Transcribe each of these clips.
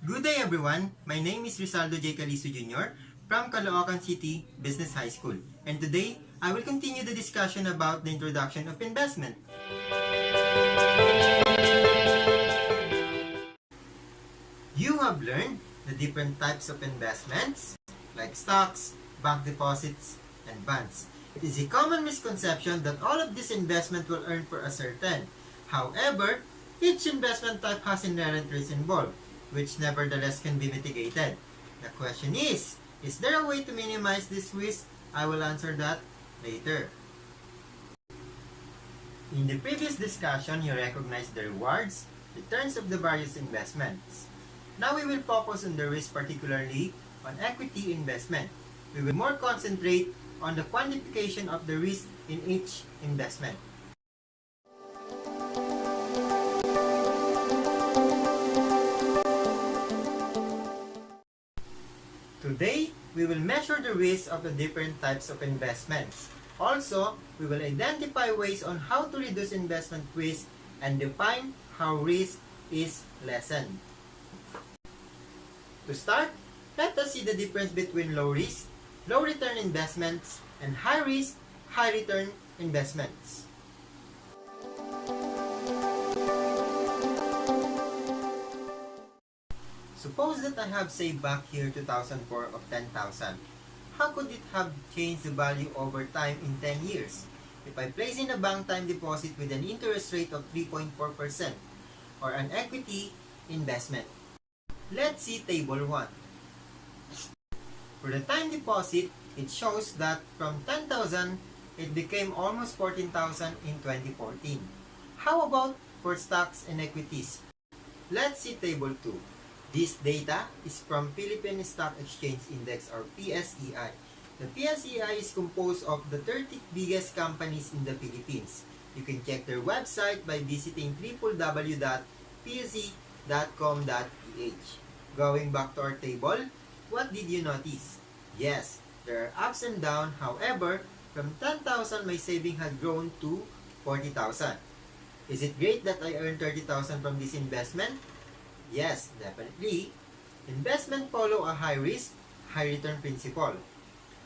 Good day everyone, my name is Rizaldo J. Caliso Jr. from Caloocan City Business High School, and today I will continue the discussion about the introduction of investment. You have learned the different types of investments like stocks, bank deposits, and bonds. It is a common misconception that all of these investments will earn for a certain. However, each investment type has inherent risk involved, which nevertheless can be mitigated. The question is there a way to minimize this risk? I will answer that later. In the previous discussion, you recognized the rewards, returns of the various investments. Now we will focus on the risk, particularly on equity investment. We will more concentrate on the quantification of the risk in each investment. Today, we will measure the risk of the different types of investments. Also, we will identify ways on how to reduce investment risk and define how risk is lessened. To start, let us see the difference between low risk, low return investments and high risk, high return investments. Suppose that I have saved back here 2004 of 10,000. How could it have changed the value over time in 10 years? If I place in a bank time deposit with an interest rate of 3.4% or an equity investment. Let's see table 1. For the time deposit, it shows that from 10,000, it became almost 14,000 in 2014. How about for stocks and equities? Let's see table 2. This data is from Philippine Stock Exchange Index or PSEI. The PSEI is composed of the 30 biggest companies in the Philippines. You can check their website by visiting www.pse.com.ph. Going back to our table, what did you notice? Yes, there are ups and downs. However, from 10,000 my saving had grown to 40,000. Is it great that I earned 30,000 from this investment? Yes, definitely. Investment follow a high risk, high return principle.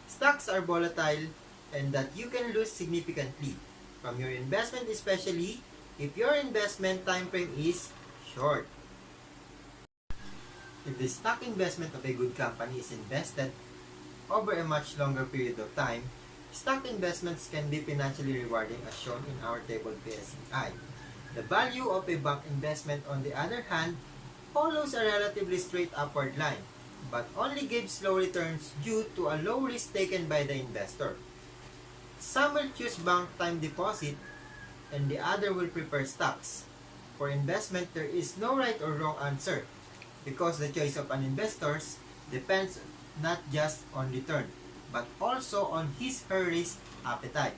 Stocks are volatile and that you can lose significantly from your investment, especially if your investment time frame is short. If the stock investment of a good company is invested over a much longer period of time, stock investments can be financially rewarding as shown in our table PSEI. The value of a bank investment, on the other hand, follows a relatively straight upward line, but only gives low returns due to a low risk taken by the investor. Some will choose bank time deposit and the other will prefer stocks. For investment, there is no right or wrong answer because the choice of an investor depends not just on return, but also on his or her risk appetite.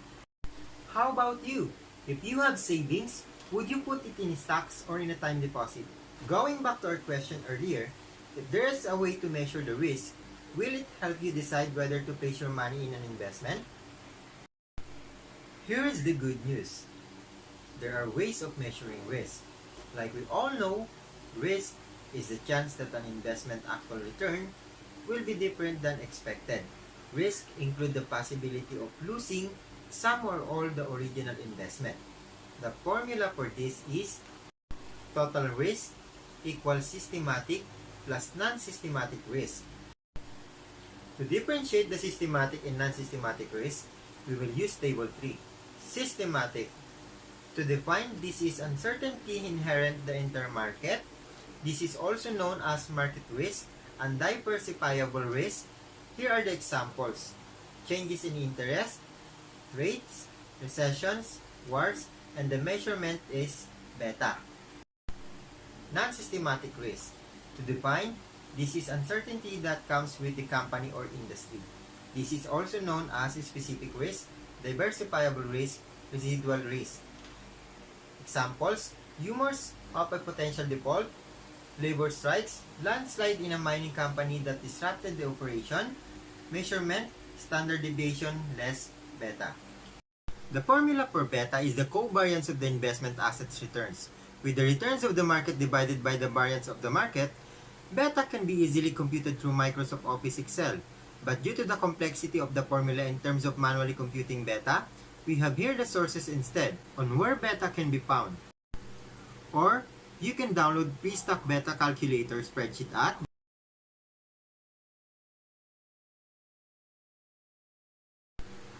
How about you? If you have savings, would you put it in stocks or in a time deposit? Going back to our question earlier, if there is a way to measure the risk, will it help you decide whether to place your money in an investment? Here is the good news. There are ways of measuring risk. Like we all know, risk is the chance that an investment actual return will be different than expected. Risk include the possibility of losing some or all the original investment. The formula for this is total risk equals systematic plus non-systematic risk. To differentiate the systematic and non-systematic risk, we will use table 3. Systematic. To define, this is uncertainty inherent in the entire market. This is also known as market risk and diversifiable risk. Here are the examples. Changes in interest, rates, recessions, wars, and the measurement is beta. Non-systematic risk. To define, this is uncertainty that comes with the company or industry. This is also known as specific risk, diversifiable risk, residual risk. Examples, rumors of a potential default, labor strikes, landslide in a mining company that disrupted the operation, measurement, standard deviation less beta. The formula for beta is the covariance of the investment assets returns, with the returns of the market divided by the variance of the market, Beta can be easily computed through Microsoft Office Excel, but due to the complexity of the formula in terms of manually computing beta, we have here the sources instead on where beta can be found. Or, you can download pre-stock beta calculator spreadsheet at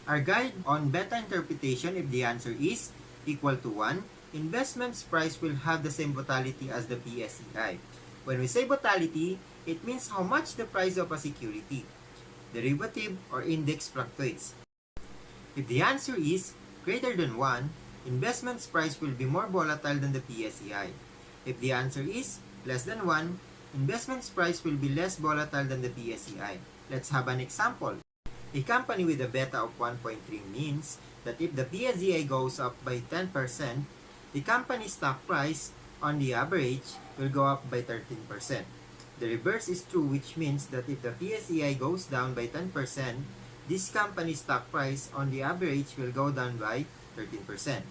our guide on beta interpretation. If the answer is equal to 1, investment's price will have the same volatility as the PSEI. When we say volatility, it means how much the price of a security, derivative, or index fluctuates. If the answer is greater than 1, investment's price will be more volatile than the PSEI. If the answer is less than 1, investment's price will be less volatile than the PSEI. Let's have an example. A company with a beta of 1.3 means that if the PSEI goes up by 10%, the company's stock price, on the average, will go up by 13%. The reverse is true, which means that if the PSEI goes down by 10%, this company's stock price, on the average, will go down by 13%.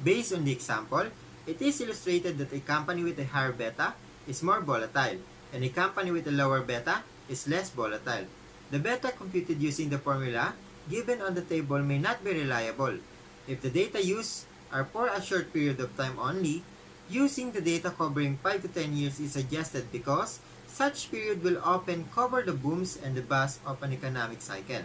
Based on the example, it is illustrated that a company with a higher beta is more volatile, and a company with a lower beta is less volatile. The beta computed using the formula given on the table may not be reliable. If the data used are for a short period of time only, using the data covering 5 to 10 years is suggested because such period will often cover the booms and the busts of an economic cycle.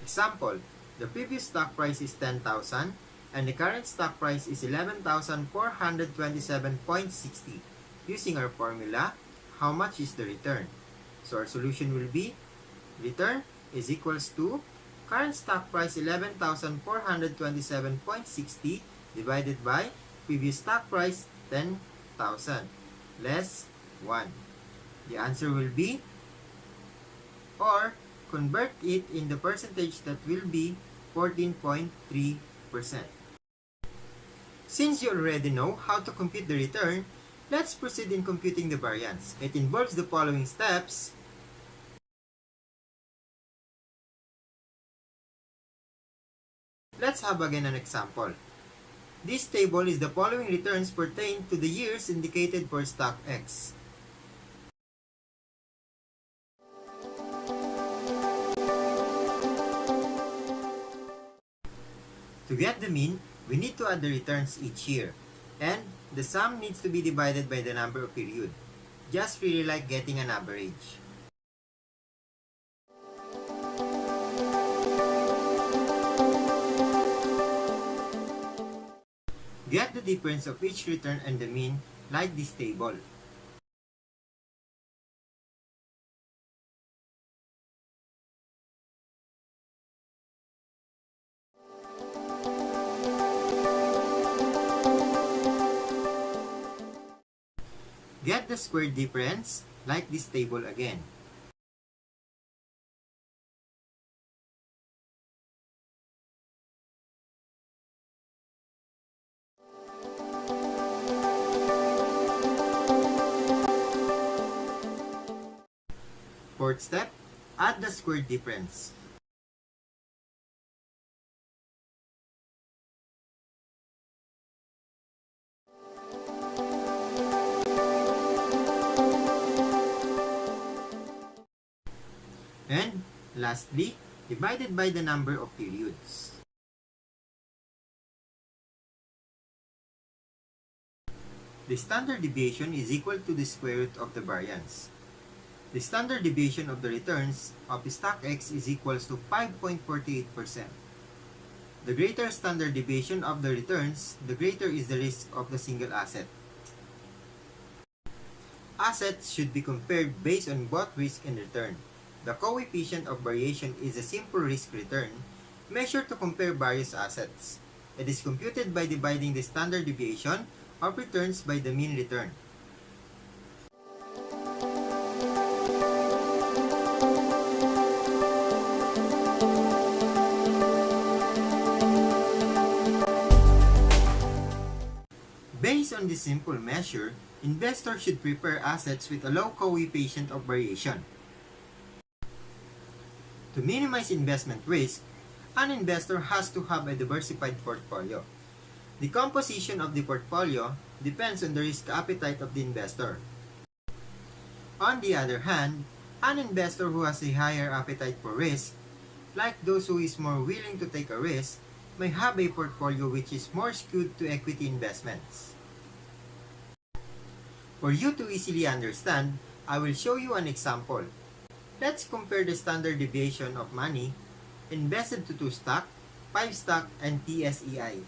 Example, the previous stock price is 10,000 and the current stock price is 11,427.60. Using our formula, how much is the return? So our solution will be return is equals to current stock price 11,427.60 divided by previous stock price 10,000 less 1. The answer will be, or convert it in the percentage, that will be 14.3%. Since you already know how to compute the return, let's proceed in computing the variance. It involves the following steps. Let's have again an example. This table is the following returns pertain to the years indicated for stock X. To get the mean, we need to add the returns each year, and the sum needs to be divided by the number of period, just really like getting an average. Get the difference of each return and the mean like this table. Get the square difference like this table again. Fourth step, add the square difference. And lastly, divided by the number of periods. The standard deviation is equal to the square root of the variance. The standard deviation of the returns of stock X is equals to 5.48%. The greater standard deviation of the returns, the greater is the risk of the single asset. Assets should be compared based on both risk and return. The coefficient of variation is a simple risk return measured to compare various assets. It is computed by dividing the standard deviation of returns by the mean return. Based on this simple measure, Investors should prepare assets with a low coefficient of variation. To minimize investment risk, an investor has to have a diversified portfolio. The composition of the portfolio depends on the risk appetite of the investor. On the other hand, an investor who has a higher appetite for risk, like those who is more willing to take a risk, may have a portfolio which is more skewed to equity investments. For you to easily understand, I will show you an example. Let's compare the standard deviation of money invested to 2 stock, 5 stock, and TSEI.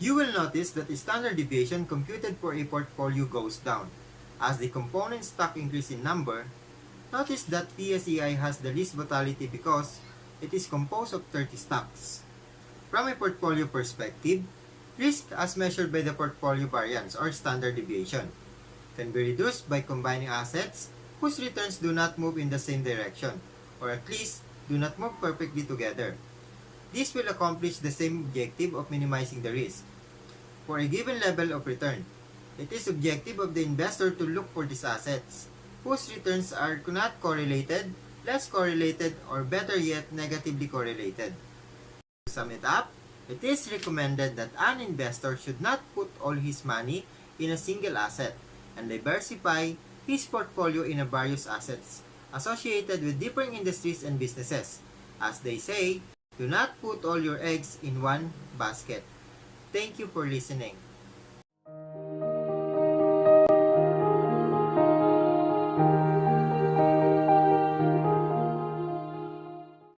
You will notice that the standard deviation computed for a portfolio goes down. As the component stock increase in number, notice that TSEI has the least volatility because it is composed of 30 stocks. From a portfolio perspective, risk as measured by the portfolio variance or standard deviation can be reduced by combining assets whose returns do not move in the same direction, or at least do not move perfectly together. This will accomplish the same objective of minimizing the risk. For a given level of return, it is objective of the investor to look for these assets, whose returns are not correlated, less correlated, or better yet, negatively correlated. To sum it up, it is recommended that an investor should not put all his money in a single asset and diversify his portfolio in various assets associated with different industries and businesses. As they say, do not put all your eggs in one basket. Thank you for listening.